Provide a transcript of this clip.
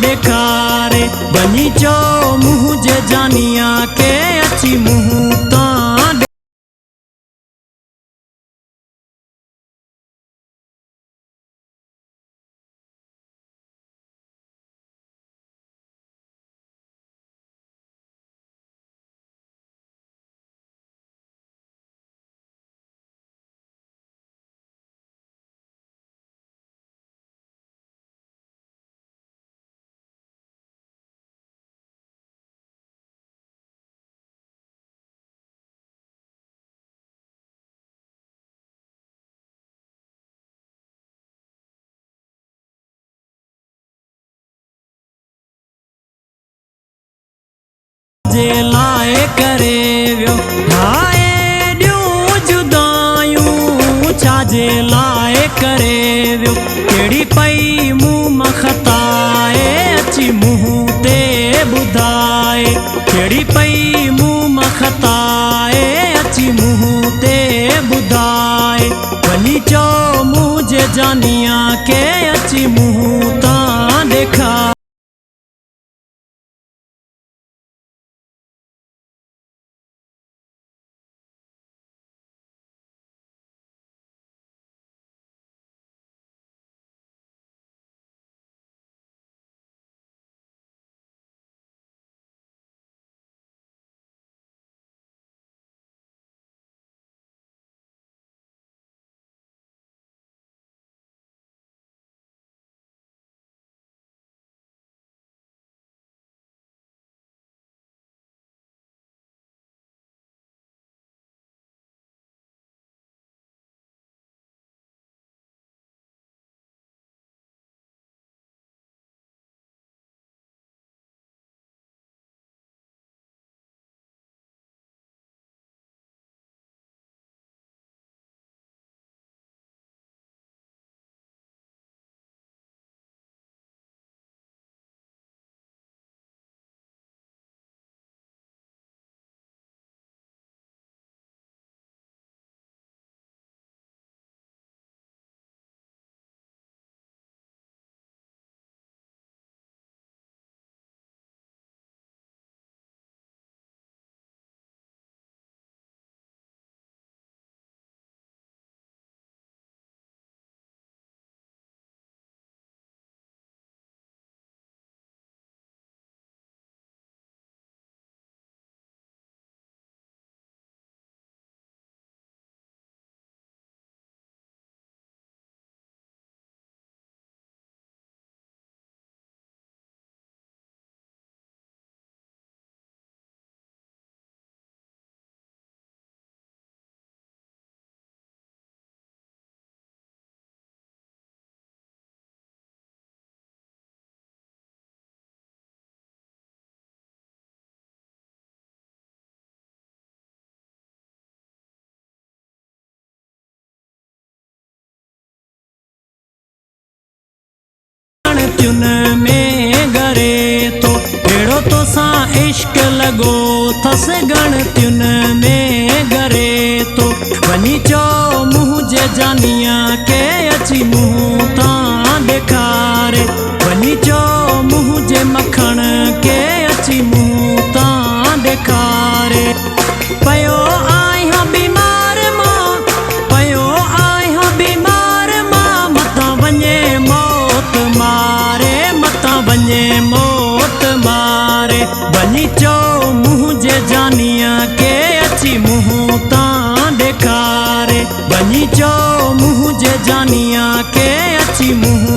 देखारे बनी चो मुँह जे जानिया के अची मुँह तां जे लाए करे वियो हाय ॾियूं जुदायूं छाजे लाए करे वियो कहिड़ी पई मूं मां ख़ताए अची मुंहुं ते ॿुधाए कहिड़ी पई मूं मां ख़ताए अची मुंहुं ते ॿुधाए वञी चो मुंहुं जे जानिया के अची मुंहुं तां ॾेखार त्युन में गरे तो अहिड़ो तोसां इश्क लॻो थस गण त्युन में गरे तो वञी चो मुंहुं जे जानिया के अची मुंहुं तां ॾेखारे वञी चो मुंहुं जे मखण के अची मुंहुं तां ॾेखारे पयो आहियां बीमार मां पयो आहियां बीमार मां मथां वञे मौत मारे मथां वञे मौत मारे वञी चो मुंहुं जे जानिया के अची मुंहुं तां ॾेखारे वञी चो मुंहुं जे जानिया के अची मुंहुं